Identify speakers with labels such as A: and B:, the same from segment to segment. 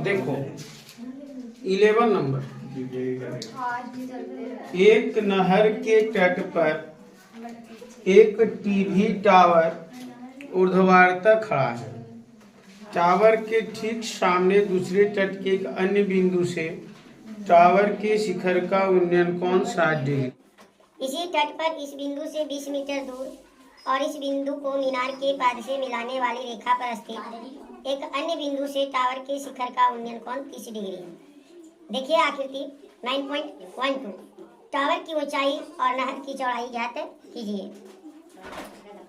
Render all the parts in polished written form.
A: देखो 11 नंबर, एक नहर के तट पर एक टीवी टावर ऊर्ध्वाधर खड़ा है। टावर के ठीक सामने दूसरे तट के एक अन्य बिंदु से टावर के शिखर का उन्नयन कोण 60 डिग्री।
B: इसी तट पर इस बिंदु से 20 मीटर दूर और इस बिंदु को मीनार के पाद से मिलाने वाली रेखा पर स्थित एक अन्य बिंदु से टावर के शिखर का उन्नयन कोण 30 डिग्री है। देखिए आकृति 9.12। टावर की ऊंचाई और नहर की चौड़ाई ज्ञात कीजिए।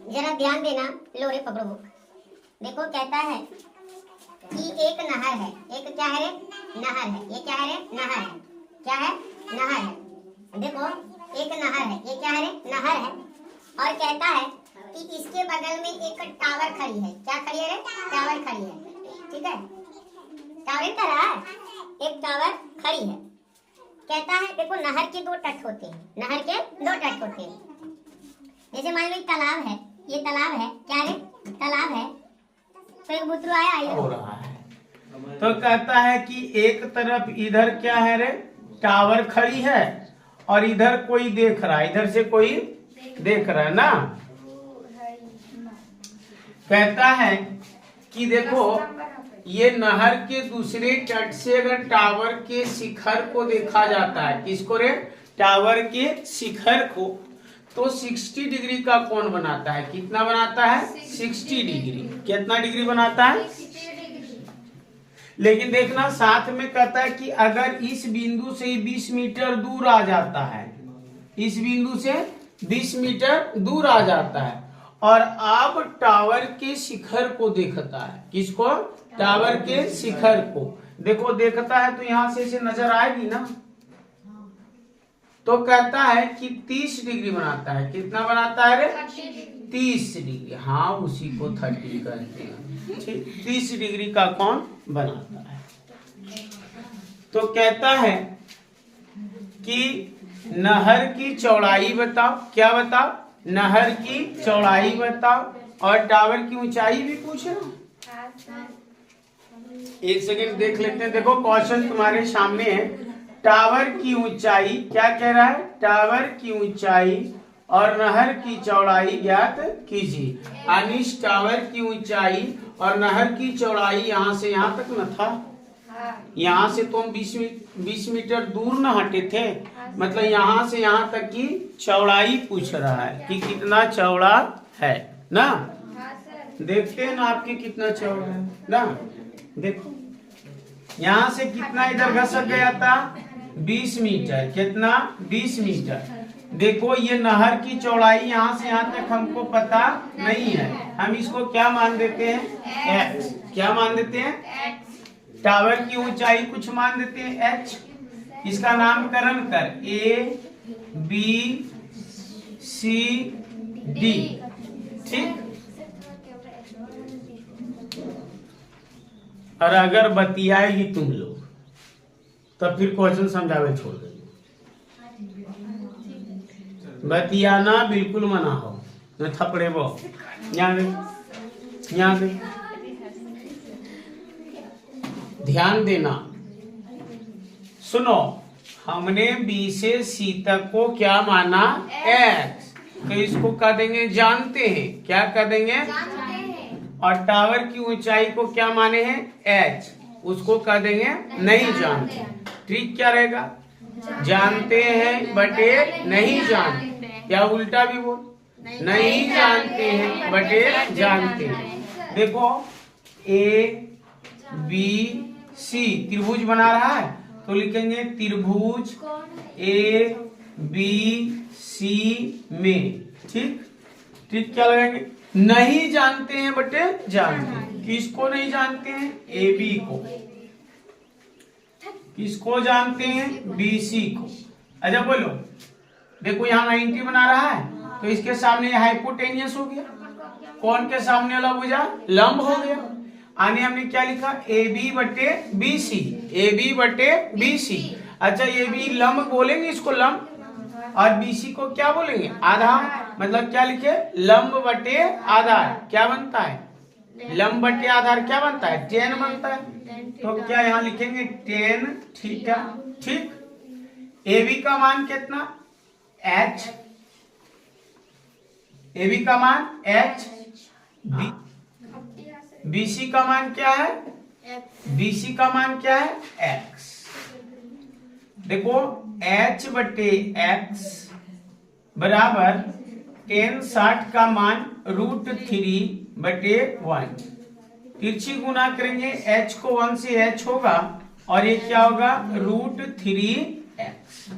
B: जरा ध्यान देना, लो रे पकड़ो बुक। देखो कहता है कि एक नहर है, एक क्या है रे? नहर है। ये क्या है रे? नहर है। क्या है? नहर है। देखो एक नहर है, ये क्या है रे? नहर है। और कहता है कि इसके बगल में एक टावर खड़ी है। क्या खड़ी है रे? टावर खड़ी है। ठीक है, टावर कर रहा है, एक टावर खड़ी है। कहता है देखो नहर के दो तट होते हैं, नहर के दो तट होते हैं। जैसे मान लो तालाब है, ये तालाब है। क्या रे? तालाब है। तो एक बुतरू आया
A: हो रहा है, तो कहता है कि एक तरफ इधर क्या है रे? टावर खड़ी है और इधर कोई देख रहा है, इधर से कोई देख रहा है ना। कहता है कि देखो ये नहर के दूसरे तट से अगर टावर के शिखर को देखा जाता है, किसको रे? टावर के शिखर को, तो 60 डिग्री का कोण बनाता है। कितना बनाता है? 60 डिग्री। कितना डिग्री बनाता है? लेकिन देखना साथ में कहता है कि अगर इस बिंदु से 20 मीटर दूर आ जाता है, इस बिंदु से 20 मीटर दूर आ जाता है और अब टावर के शिखर को देखता है। किसको? टावर के शिखर को। देखो देखता है तो यहां से इसे नजर आएगी ना। तो कहता है कि 30 डिग्री बनाता है। कितना बनाता है रे? 30 डिग्री। हाँ, उसी को 30 कहते हैं। ठीक, 30 डिग्री का कोण बनाता है। तो कहता है कि नहर की चौड़ाई बताओ। क्या बताओ? नहर की चौड़ाई बताओ और टावर की ऊंचाई भी पूछ रहा। एक सेकंड देख लेते हैं। देखो क्वेश्चन तुम्हारे सामने है। टावर की ऊंचाई, क्या कह रहा है? टावर की ऊंचाई और नहर की चौड़ाई ज्ञात कीजिए। अनिश टावर की ऊंचाई और नहर की चौड़ाई यहाँ से यहाँ तक न था। यहाँ से तो हम 20 मीटर दूर न हटे थे, मतलब यहाँ से यहाँ तक की चौड़ाई पूछ रहा है कि कितना चौड़ा है ना। देखते हैं ना आपके कितना चौड़ा है ना। देखो यहाँ से कितना इधर घसक गया था? 20 मीटर। कितना? 20 मीटर। देखो ये नहर की चौड़ाई यहाँ से यहाँ तक हमको पता नहीं है, हम इसको क्या मान देते हैं? x। क्या मान देते हैं? टावर की ऊंचाई कुछ मान देते हैं h। इसका नामकरण कर A B C D। ठीक, और अगर बतियाएगी तुम लोग तब फिर क्वेश्चन समझावे छोड़ देंगे। बतियाना बिल्कुल मना हो, न थपड़े वो। यहाँ दे ध्यान देना। सुनो, हमने B से C तक को क्या माना? x। तो इसको कह देंगे जानते हैं। क्या कह देंगे? और टावर की ऊंचाई को क्या माने हैं? h। उसको कह देंगे नहीं जानते। ट्रिक क्या रहेगा? जानते हैं बटे नहीं जानते, या उल्टा भी बोल, नहीं जानते हैं बटे जानते हैं। देखो A B C त्रिभुज बना रहा है, तो लिखेंगे त्रिभुज A B C में। ठीक, ठीक क्या लगाएंगे? नहीं जानते हैं बटे जानते हैं। किसको नहीं जानते हैं? AB को। किसको जानते हैं? BC को। अच्छा बोलो, देखो यहाँ 90 बना रहा है, तो इसके सामने हाइपोटेनियस हो गया। कौन के सामने वाला भुजा? लंब हो गया। आने हमने क्या लिखा? AB बटे BC। AB बटे BC। अच्छा AB लंब बोलेंगे इसको, लंब, और BC को क्या बोलेंगे? आधा। मतलब क्या लिखे? लंब बटे आधा। क्या बनता है? लंब बटे आधार क्या बनता है? टेन बनता है। तो क्या यहाँ लिखेंगे? Tan theta. ठीक। AB का मान कितना? H। AB का मान H। BC का मान क्या है? BC का मान क्या है? X। देखो H बटे X बराबर टेन 60 का मान √3/1। तिरछी गुना करेंगे, H को 1 से H होगा और ये क्या होगा? √3x।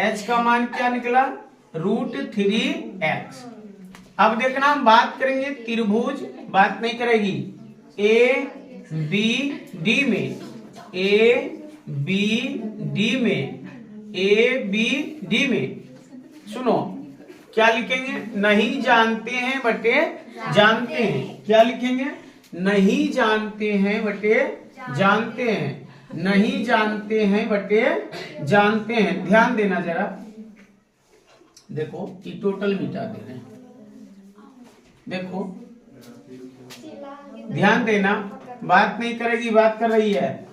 A: H का मान क्या निकला? √3x। अब देखना हम बात करेंगे त्रिभुज, बात नहीं करेगी ABD में, ABD में, ABD में। सुनो क्या लिखेंगे? नहीं जानते हैं बटे जानते हैं। क्या लिखेंगे? नहीं जानते हैं बटे जानते हैं। नहीं जानते हैं बटे जानते हैं। ध्यान देना जरा, देखो कि टोटल मिटा दे रहे हैं। देखो ध्यान देना, बात नहीं करेगी, बात कर रही है।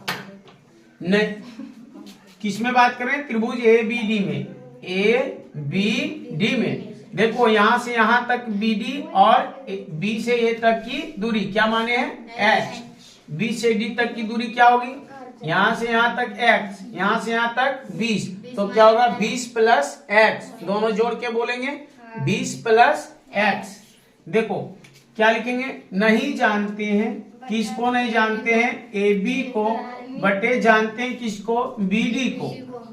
A: नहीं, किसमें बात कर रहे हैं? त्रिभुज ABD में, ABD में। देखो यहां से यहां तक BD और B से A तक की दूरी क्या माने हैं? H। B से D तक की दूरी क्या होगी? यहां से यहां तक X, यहां से यहां तक 20। तो क्या होगा? 20 प्लस X। दोनों जोड़ के बोलेंगे 20 प्लस X। देखो क्या लिखेंगे? नहीं जानते हैं, किसको नहीं जानते हैं? AB को बटे जानते हैं किसको? BD को।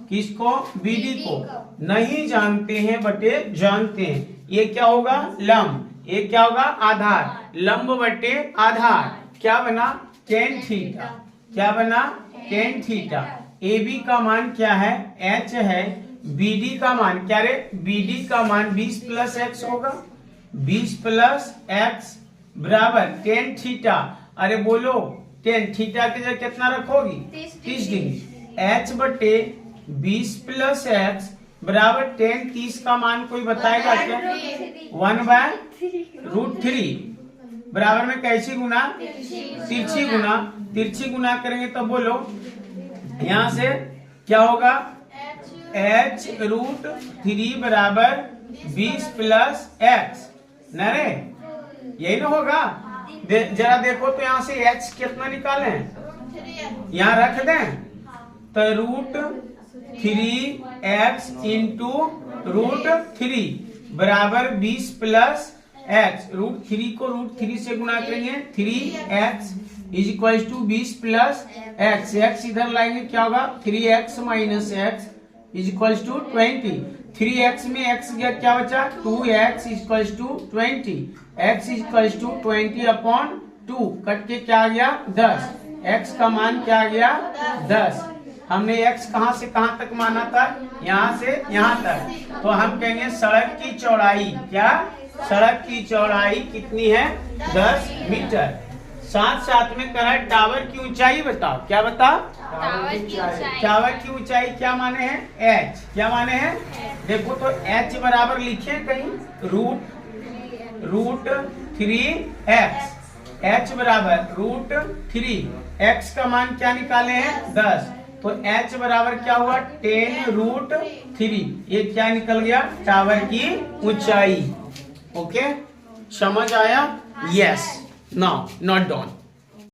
A: किसको? BD को। नहीं जानते हैं बटे जानते हैं। ये क्या होगा? लंब। ये क्या होगा? आधार। लंब बटे आधार क्या बना? Tan theta. क्या बना? Tan theta. AB का मान क्या है? H है। BD का मान क्या रे? BD का मान 20 प्लस X होगा। 20 प्लस X बराबर टेन थीटा। अरे बोलो, टेन थीटा की जगह कितना रखोगी? 30 डिग्री। H बटे 20 प्लस X बराबर टेन। 30 का मान कोई बताएगा क्या? 1/√3 बराबर में कैसी गुना? तिरछी गुना। तिरछी गुना करेंगे तो बोलो यहां से क्या होगा? H√3 बराबर 20 प्लस X। न रे, यही ना होगा? जरा देखो तो यहाँ से H कितना निकाले? यहाँ रख दें तो √3x इंटू √3 बराबर 20 प्लस X। √3 को √3 से गुना करेंगे, 3x is equal to 20 plus X। X इधर लाएंगे क्या होगा? 3x minus X is equal to 20। 3x में x गया, क्या बचा? 2x is equal to 20। x is equal to 20/2। Cut के क्या आ गया? 10। x का मान क्या आ गया? 10। हमने x कहां से कहां तक माना था? यहां से यहां तक। तो हम कहेंगे सड़क की चौड़ाई क्या? सड़क की चौड़ाई कितनी है? 10 मीटर। साथ साथ में कह रहा है टावर की ऊंचाई बताओ। क्या बताओ? टावर की ऊंचाई क्या माने हैं? H। क्या माने हैं? देखो तो H बराबर लिखे कहीं √3x। H बराबर √3। x का मान क्या निकाले हैं? 10। तो H बराबर क्या हुआ? 10√3। ये क्या निकल गया? टावर की ऊंचाई। ओके, समझ आया? यस। Now not done.